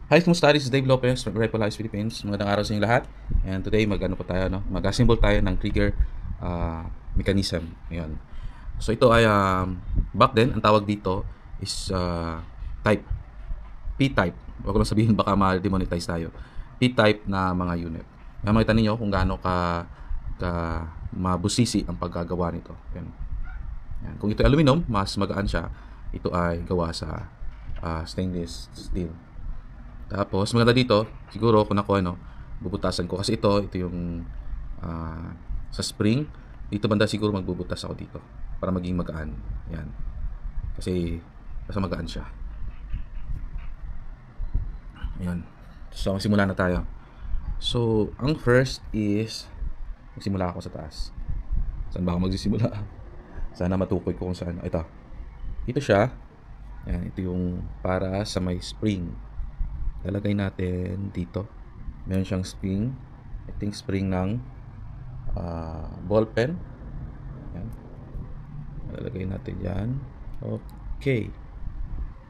Hi, kumusta? This is Dave Lopez from Rifle Lives Philippines. Magandang araw sa inyo lahat. And today, mag-ano po tayo, no? Mag-assemble tayo ng trigger mechanism. Ayan. So ito ay, back then, ang tawag dito is type. P-type. Huwag ko lang sabihin, baka ma-demonetize tayo. P-type na mga unit. Makita ninyo kung gaano ka mabusisi ang paggagawa nito. Ayan. Ayan. Kung ito ay aluminum, mas magaan siya. Ito ay gawa sa stainless steel. Tapos maganda dito, siguro kung ako bubutasan ko kasi ito yung sa spring. Dito banda siguro magbubutas ako dito para maging magaan. Yan. Kasi basta magaan siya. Ayan. So magsimula na tayo. So ang first is magsimula ako sa taas. Saan ba ako magsisimula? Sana matukoy ko kung saan. Ito. Ito siya. Yan, ito yung para sa may spring. Lalagay natin dito. Meron siyang spring. I think spring ng ball pen. Yan. Lalagay natin yan. Okay.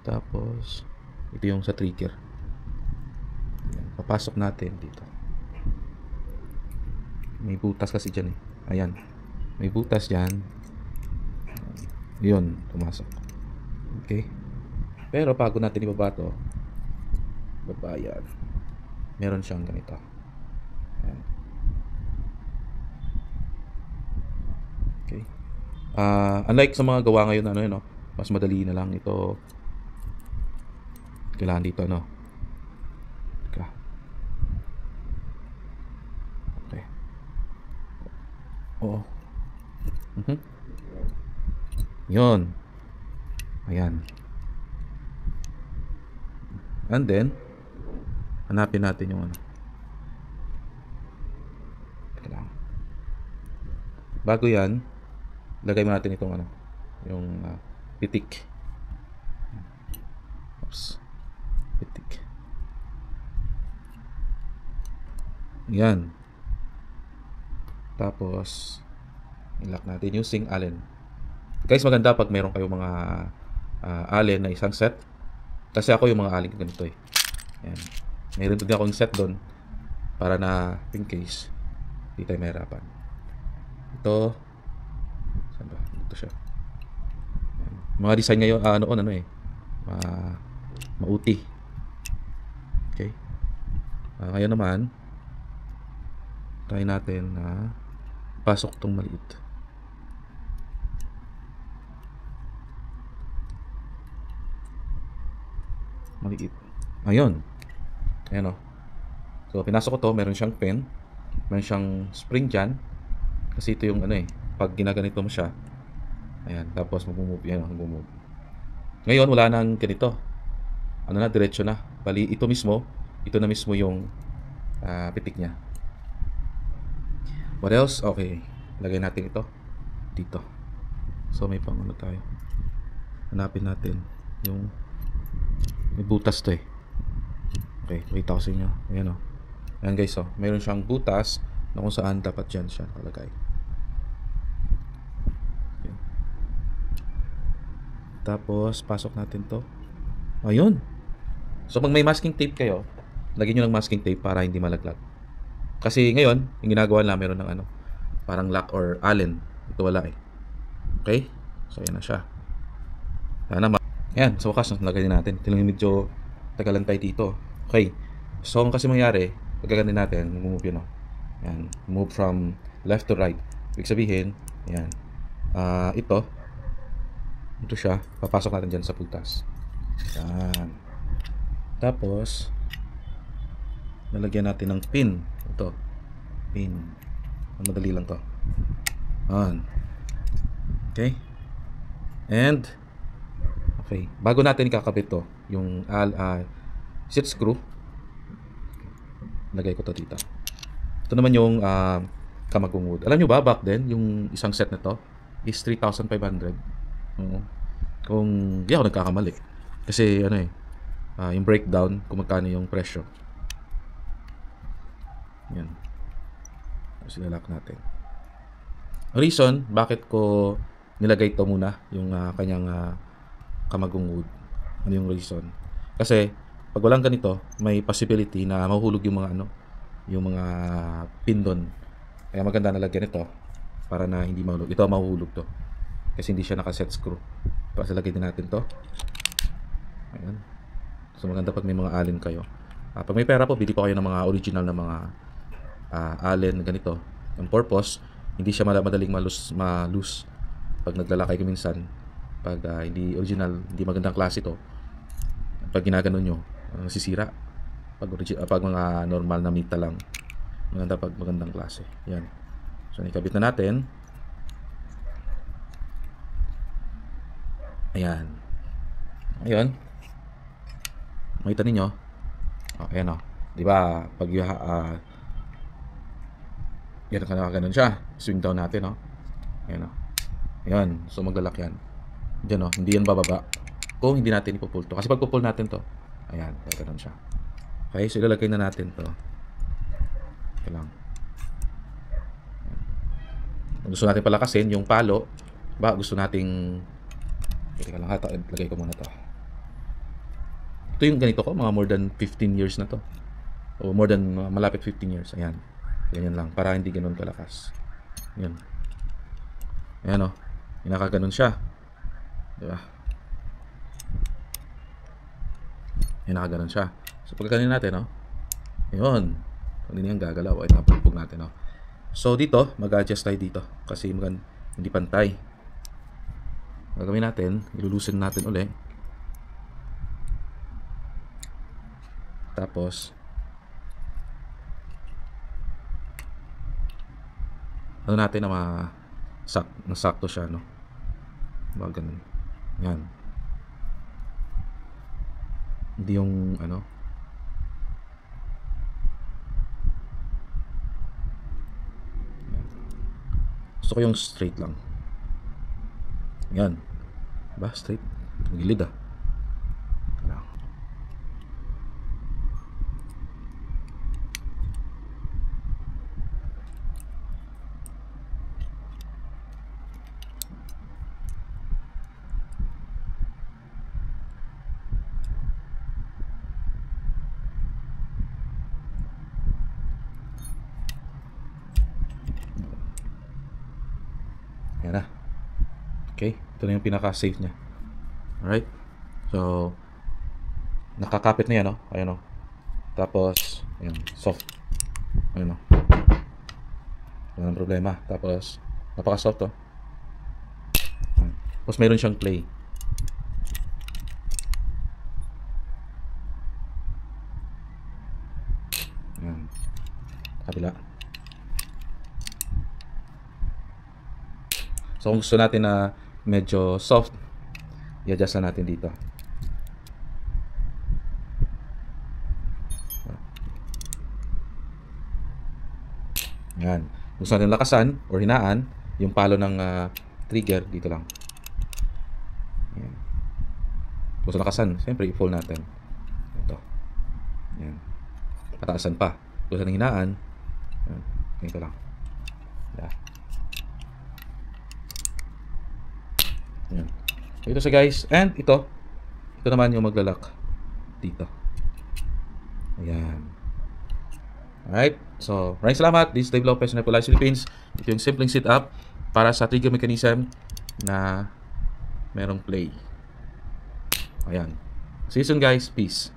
Tapos, ito yung sa trigger. Yan. Papasok natin dito. May butas kasi dyan eh. Ayan. May butas dyan. Yun, pumasok. Okay. Pero bago natin ibaba to, babayan. Meron siyang ganito. Ayan. Okay. Unlike sa mga gawa ngayon, mas madali na lang ito. Kailangan dito, Okay. Oo. Yun. Ayan. And then, hanapin natin yung bago yan, lagay mo natin itong yung pitik. Oops. Pitik. Yan. Tapos, i-lock natin using Allen. Guys, maganda pag meron kayong mga Allen na isang set. Kasi ako yung mga Allen ko ganito eh. Yan. Meron din akong set doon para na in case hindi tayo mahirapan. Ito. Saan ba? Ito siya. Yan. Mga design ngayon, mauti. Okay. Ngayon naman, try natin na pasok tong maliit. Maliit. Ayun. Ayan o. So, pinasok ko to. Meron siyang pen. Meron siyang spring dyan. Kasi ito yung pag ginaganito mo siya. Ayan. Tapos mag-move. Yan o, mag-move. Ngayon, wala nang ganito. Diretso na. Bali, ito na mismo yung pitik niya. What else? Okay. Lagay natin ito. Dito. So, may pang tayo. Hanapin natin yung may butas to eh. Okay, wait ako sa inyo. Ayan o. Ayan guys o. Mayroon siyang butas na kung saan dapat dyan siya nakalagay. Okay. Tapos, pasok natin to. Ayun. So, pag may masking tape kayo, lagyan nyo ng masking tape para hindi malaglag. Kasi ngayon, yung ginagawa na meron ng parang lock or Allen. Ito wala eh. Okay? So, ayan na siya. Ayan, sa wakas, nalagay din natin. Tinong medyo tagalan tayo dito. Okay. So, kung kasi mangyari, pagkaganin natin, move yun, Ayan. Move from left to right. Ibig sabihin, ayan. Ito siya. Papasok natin dyan sa butas. Ayan. Tapos, lalagyan natin ng pin. Ito. Pin. Madali lang to. Ayan. Okay. And, okay, bago natin ikakabit to, yung seat screw, lagay ko to dito. Ito naman yung kamagong wood. Alam nyo ba, back then, yung isang set na to is 3,500. Kung di ako nagkakamali. Kasi yung breakdown, kung magkano yung presyo. Yan. Tapos ilalak natin. Ang reason, bakit ko nilagay to muna, yung kanyang kamagong wood. Ano yung reason? Kasi pag walang ganito, may possibility na mahuhulog yung mga ano, yung mga pindon. Kaya maganda na lagyan ito para na hindi mahulog. Ito mahuhulog to. Kasi hindi siya naka-set screw. Para lagay din natin to. Ayan. So maganda pag may mga allen kayo. Pag may pera po, bili po kayo ng mga original na mga allen ganito. Ang purpose, hindi siya madaling malus pag naglalakay ka minsan. Pag hindi original, hindi magandang klase to, pag ginagano nyo, sisira. Pag mga normal na mita lang, maganda pag magandang klase. Yan. So ikabit na natin. Ayan. Ayun. Makita ninyo. Ayan o. Diba? Pag yan ka ganun siya. Swing down natin o. Ayan o. Ayan. So maglalak yan. Diyan o. Hindi yan bababa kung hindi natin ipupull to. Kasi pag pupull natin to, ayan. Ganun siya. Okay. So ilalagay na natin to. Okay lang. Kung gusto natin palakasin yung palo, ba gusto nating teka lang, lagay ko muna to. Ito yung ganito ko, mga more than 15 years na to. O more than malapit 15 years. Ayan. Ganyan lang, para hindi ganoon kalakas. Ayan. Ayan o. Nakaganon siya. Diba? Ayan, nakaganon siya. So pagkakanin natin o. Ayan. Pag hindi niyang gagalaw, ay napulpog natin o. So dito, mag-adjust tayo dito. Kasi hindi pantay. Gagawin natin, ilulusin natin uli. Tapos ano natin na nasakto siya, no? Baga ganun. Yan. Hindi yung ano. Gusto ko yung straight lang. Yan. Ba, straight. Gilid ah. Yan na. Okay, ito na yung pinaka-safe niya. Alright. So, nakakapit na yan, no? Ayan, no? Tapos, ayan, soft. Ayan, no? Wala nang problema. Tapos, napaka-soft, to. Tapos, mayroon siyang play. Ayan. Kabila. So, kung gusto natin na medyo soft, i-adjust na natin dito. Yan. Gusto natin lakasan or hinaan yung palo ng trigger dito lang. Yan. Gusto lakasan, siyempre i-pull natin. Ito. Yan. Pataasan pa. Gusto natin hinaan. Yan. Ganito lang. Yan. Yan. So, ito siya guys. And ito naman yung maglalak dito. Ayan. Alright. So, maraming salamat. This is Dave Lopez ng Police Philippines. Ito yung simpleng setup para sa trigger mechanism na merong play. Ayan. See you soon guys. Peace.